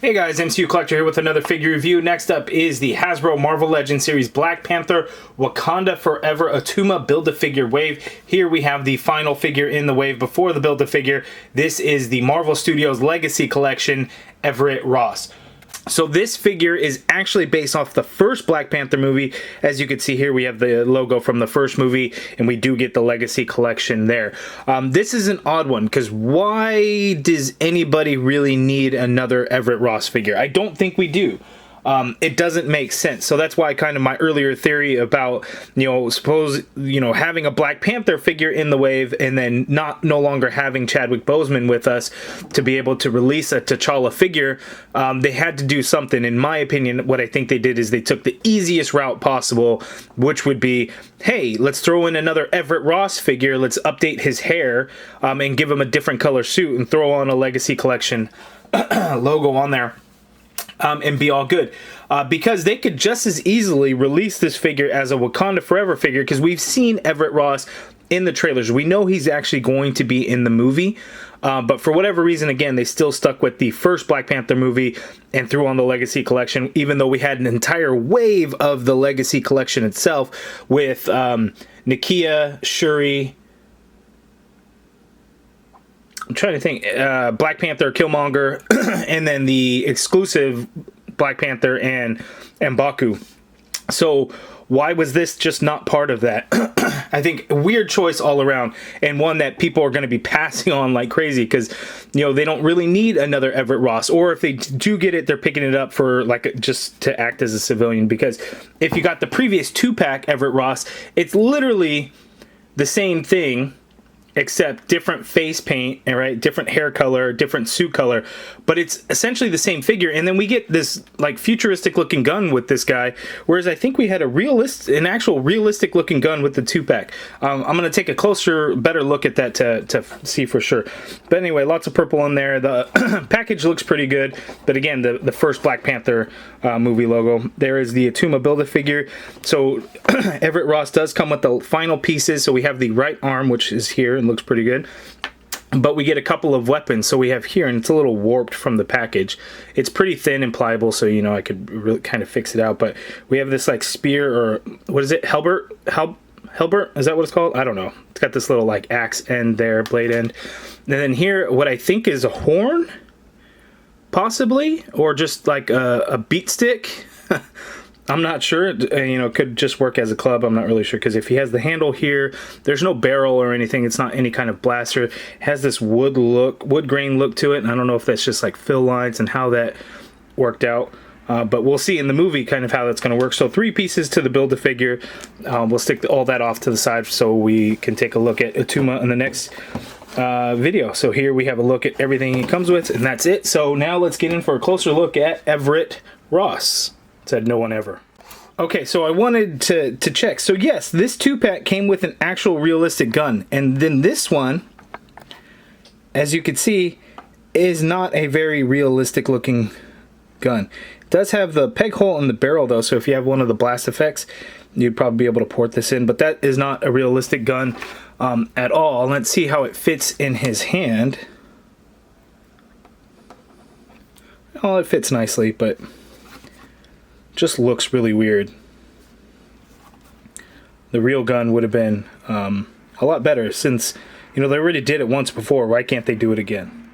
Hey guys, MCU Collector here with another figure review. Next up is the Hasbro Marvel Legends Series Black Panther Wakanda Forever Attuma Build-A-Figure Wave. Here we have the final figure in the wave before the Build-A-Figure. This is the Marvel Studios Legacy Collection, Everett Ross. So this figure is actually based off the first Black Panther movie. As you can see here, we have the logo from the first movie, and we do get the Legacy Collection there. This is an odd one, because why does anybody really need another Everett Ross figure? I don't think we do. It doesn't make sense. So that's why kind of my earlier theory about, suppose, having a Black Panther figure in the wave and then no longer having Chadwick Boseman with us to be able to release a T'Challa figure, they had to do something. In my opinion, what I think they did is they took the easiest route possible, which would be, hey, let's throw in another Everett Ross figure, let's update his hair, and give him a different color suit and throw on a Legacy Collection logo on there. And be all good. Because they could just as easily release this figure as a Wakanda Forever figure, because we've seen Everett Ross in the trailers. We know he's actually going to be in the movie, but for whatever reason, again, they still stuck with the first Black Panther movie and threw on the Legacy Collection, even though we had an entire wave of the Legacy Collection itself with Nakia, Shuri, I'm trying to think, Black Panther, Killmonger, and then the exclusive Black Panther and M'Baku. So why was this just not part of that? I think a weird choice all around, and one that people are going to be passing on like crazy, because they don't really need another Everett Ross, or if they do get it, they're picking it up for just to act as a civilian. Because if you got the previous 2-pack Everett Ross, it's literally the same thing, except different face paint, right? Different hair color, different suit color, but it's essentially the same figure. And then we get this futuristic looking gun with this guy, whereas I think we had an actual realistic looking gun with the 2-pack. I'm gonna take a closer, better look at that to see for sure. But anyway, lots of purple in there. The package looks pretty good, but again, the first Black Panther movie logo. There is the Attuma Build-A-Figure. So Everett Ross does come with the final pieces. So we have the right arm, which is here and looks pretty good, but we get a couple of weapons. So we have here, and it's a little warped from the package. It's pretty thin and pliable, so I could really kind of fix it out. But we have this spear, or what is it, halberd, is that what it's called? I don't know. It's got this little axe end there, blade end, and then here what I think is a horn, possibly, or just a beat stick. I'm not sure. Could just work as a club. I'm not really sure, because if he has the handle here, there's no barrel or anything. It's not any kind of blaster. It has this wood grain look to it, and I don't know if that's just fill lines and how that worked out. But we'll see in the movie kind of how that's going to work. So 3 pieces to the Build-A-Figure. We'll stick all that off to the side so we can take a look at Attuma in the next video. So here we have a look at everything he comes with, and that's it. So now let's get in for a closer look at Everett Ross. Said no one ever. Okay, so I wanted to check. So yes, this 2-pack came with an actual realistic gun, and then this one, as you can see, is not a very realistic looking gun. It does have the peg hole in the barrel though, so if you have one of the blast effects, you'd probably be able to port this in, but that is not a realistic gun at all. Let's see how it fits in his hand. Oh, it fits nicely, but just looks really weird. The real gun would have been a lot better, since they already did it once before. Why can't they do it again?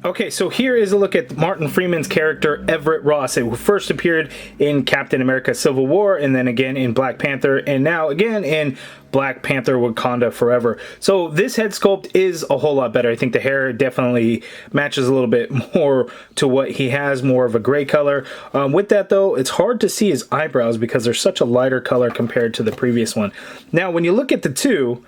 Okay, so here is a look at Martin Freeman's character Everett Ross. It first appeared in Captain America Civil War, and then again in Black Panther, and now again in Black Panther Wakanda Forever. So this head sculpt is a whole lot better. I think the hair definitely matches a little bit more to what he has, more of a gray color. With that though, it's hard to see his eyebrows because they're such a lighter color compared to the previous one. Now when you look at the two,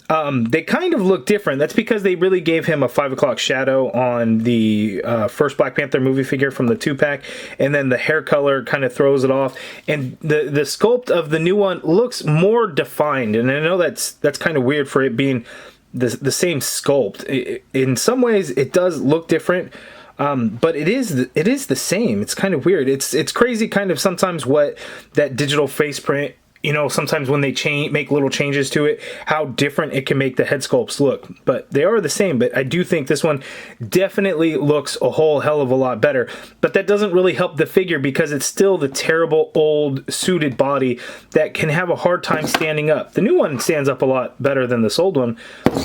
they kind of look different. That's because they really gave him a 5 o'clock shadow on the first Black Panther movie figure from the 2-pack, and then the hair color kind of throws it off, and the sculpt of the new one looks more defined. And I know that's kind of weird for it being the same sculpt. In some ways it does look different, but it is the same. It's kind of weird. It's crazy kind of sometimes what that digital face print you know, sometimes when they make little changes to it, how different it can make the head sculpts look. But they are the same. But I do think this one definitely looks a whole hell of a lot better. But that doesn't really help the figure because it's still the terrible old suited body that can have a hard time standing up. The new one stands up a lot better than this old one.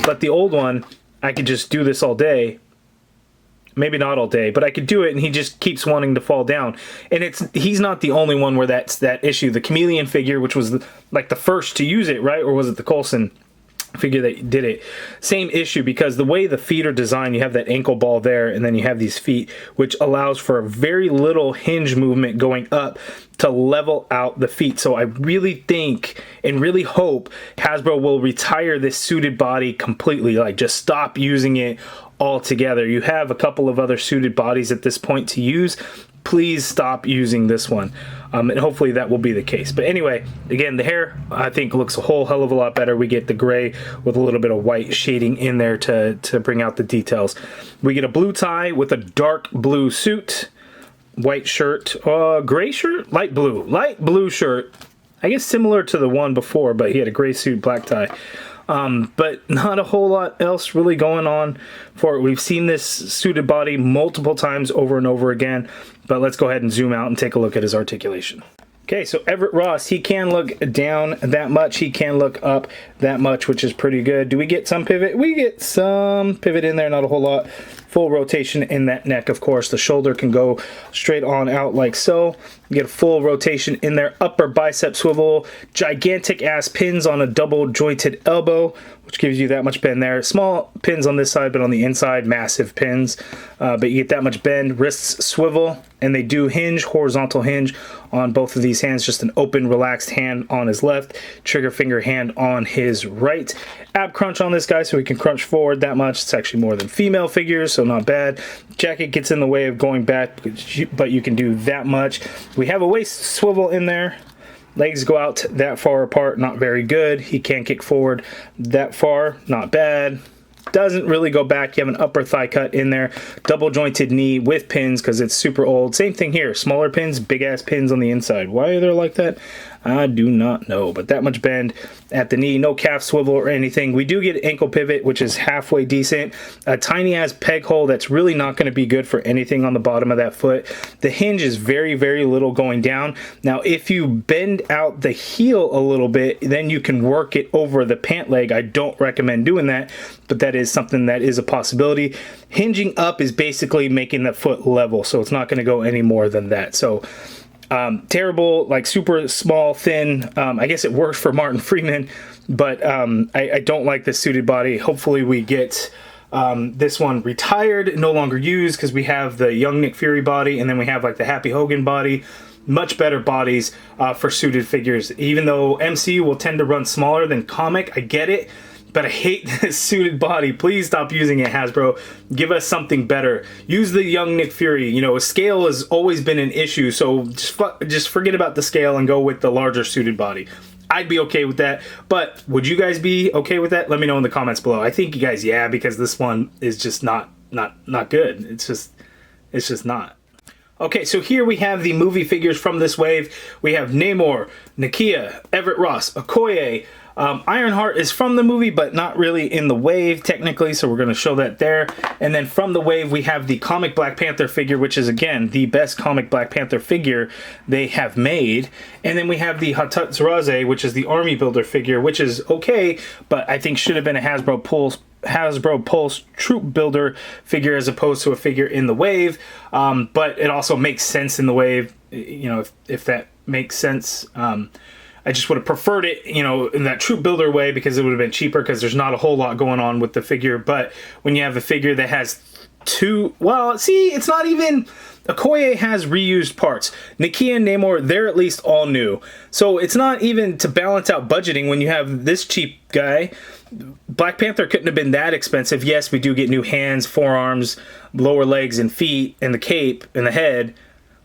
But the old one, I could just do this all day. Maybe not all day, but I could do it, and he just keeps wanting to fall down. And he's not the only one where that's that issue. The Chameleon figure, which was like the first to use it, right? Or was it the Coulson figure that did it? Same issue, because the way the feet are designed, you have that ankle ball there, and then you have these feet, which allows for a very little hinge movement going up to level out the feet. So I really think and really hope Hasbro will retire this suited body completely, like just stop using it altogether. You have a couple of other suited bodies at this point to use. Please stop using this one, and hopefully that will be the case. But anyway, again, the hair I think looks a whole hell of a lot better. We get the gray with a little bit of white shading in there to bring out the details. We get a blue tie with a dark blue suit, white shirt, gray shirt, light blue shirt. I guess similar to the one before, but he had a gray suit, black tie. But not a whole lot else really going on for it. We've seen this suited body multiple times over and over again, but let's go ahead and zoom out and take a look at his articulation. Okay, so Everett Ross, he can look down that much, he can look up that much, which is pretty good. Do we get some pivot? We get some pivot in there, not a whole lot. Full rotation in that neck, of course. The shoulder can go straight on out like so. You get a full rotation in there. Upper bicep swivel, gigantic ass pins on a double jointed elbow, which gives you that much bend there. Small pins on this side, but on the inside, massive pins. But you get that much bend. Wrists swivel, and they do hinge, horizontal hinge on both of these hands. Just an open, relaxed hand on his left, trigger finger hand on his right. Ab crunch on this guy, so he can crunch forward that much. It's actually more than female figures, so not bad. Jacket gets in the way of going back, but you can do that much. We have a waist swivel in there. Legs go out that far apart, not very good. He can kick forward that far, not bad. Doesn't really go back. You have an upper thigh cut in there. Double jointed knee with pins because it's super old. Same thing here. Smaller pins, big ass pins on the inside. Why are they like that? I do not know, but that much bend at the knee. No calf swivel or anything. We do get ankle pivot, which is halfway decent. A tiny ass peg hole that's really not going to be good for anything on the bottom of that foot. The hinge is very, very little going down. Now, if you bend out the heel a little bit, then you can work it over the pant leg. I don't recommend doing that, but that is something that is a possibility. Hinging up is basically making the foot level, so it's not going to go any more than that. So terrible, like super small, thin. I guess it worked for Martin Freeman, but I don't like this suited body. Hopefully we get this one retired, no longer used, because we have the young Nick Fury body, and then we have like the Happy Hogan body. Much better bodies for suited figures. Even though MCU will tend to run smaller than comic, I get it. But I hate this suited body. Please stop using it, Hasbro. Give us something better. Use the young Nick Fury. You know, scale has always been an issue, so just forget about the scale and go with the larger suited body. I'd be okay with that, but would you guys be okay with that? Let me know in the comments below. I think you guys, yeah, because this one is just not good. It's just not. Okay, so here we have the movie figures from this wave. We have Namor, Nakia, Everett Ross, Okoye. Ironheart is from the movie, but not really in the wave, technically, so we're going to show that there. And then from the wave, we have the comic Black Panther figure, which is, again, the best comic Black Panther figure they have made. And then we have the Hatatzuraze, which is the Army Builder figure, which is okay, but I think should have been a Hasbro Pulse Troop Builder figure as opposed to a figure in the wave. But it also makes sense in the wave, you know, if that makes sense. I just would have preferred it, you know, in that troop builder way, because it would have been cheaper, because there's not a whole lot going on with the figure. But when you have a figure that has two, well, see, it's not even, Okoye has reused parts. Nakia and Namor, they're at least all new. So it's not even to balance out budgeting when you have this cheap guy. Black Panther couldn't have been that expensive. Yes, we do get new hands, forearms, lower legs, and feet, and the cape, and the head,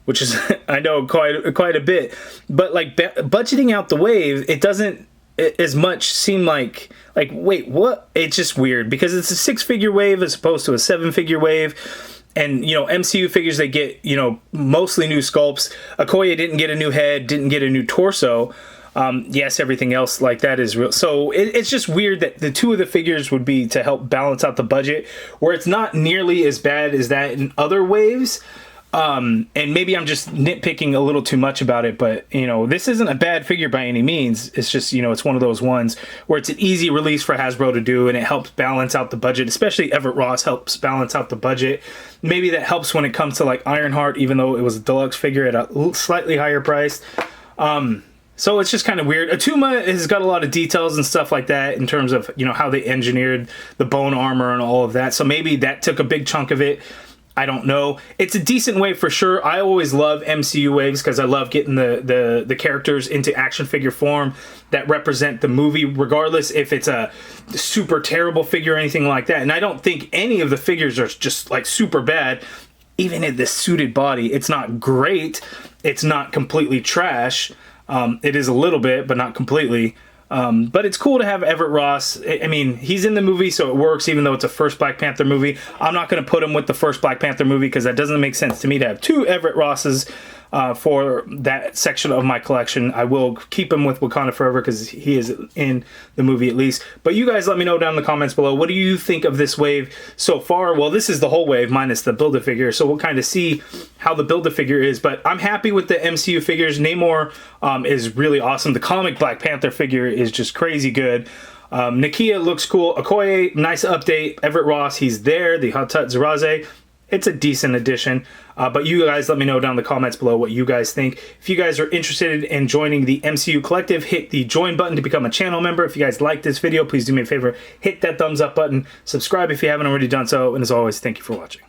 which is, I know, quite a bit. But like budgeting out the wave, it doesn't as much seem like wait, what? It's just weird, because it's a 6-figure wave as opposed to a 7-figure wave. And, you know, MCU figures, they get, you know, mostly new sculpts. Okoye didn't get a new head, didn't get a new torso. Yes, everything else like that is real. So it's just weird that the two of the figures would be to help balance out the budget, where it's not nearly as bad as that in other waves. And maybe I'm just nitpicking a little too much about it, but you know, this isn't a bad figure by any means. It's just, you know, it's one of those ones where it's an easy release for Hasbro to do, and it helps balance out the budget. Especially Everett Ross helps balance out the budget. Maybe that helps when it comes to like Ironheart, even though it was a deluxe figure at a slightly higher price. So it's just kind of weird. Attuma has got a lot of details and stuff like that in terms of, you know, how they engineered the bone armor and all of that. So maybe that took a big chunk of it. I don't know. It's a decent wave for sure. I always love MCU waves because I love getting the characters into action figure form that represent the movie, regardless if it's a super terrible figure or anything like that. And I don't think any of the figures are just like super bad. Even in this suited body, it's not great. It's not completely trash. It is a little bit, but not completely. But it's cool to have Everett Ross. I mean, he's in the movie, so it works, even though it's a first Black Panther movie. I'm not going to put him with the first Black Panther movie because that doesn't make sense to me to have two Everett Rosses for that section of my collection. I will keep him with Wakanda Forever because he is in the movie at least. But you guys let me know down in the comments below. What do you think of this wave so far? Well, this is the whole wave minus the Build-A-Figure, so we'll kind of see how the Build-A-Figure is. But I'm happy with the MCU figures. Namor is really awesome. The comic Black Panther figure is just crazy good. Nakia looks cool. Okoye, nice update. Everett Ross, he's there. The Hatat Zeraze, it's a decent addition. But you guys let me know down in the comments below what you guys think. If you guys are interested in joining the MCU Collective, hit the join button to become a channel member. If you guys like this video, please do me a favor, hit that thumbs up button. Subscribe if you haven't already done so. And as always, thank you for watching.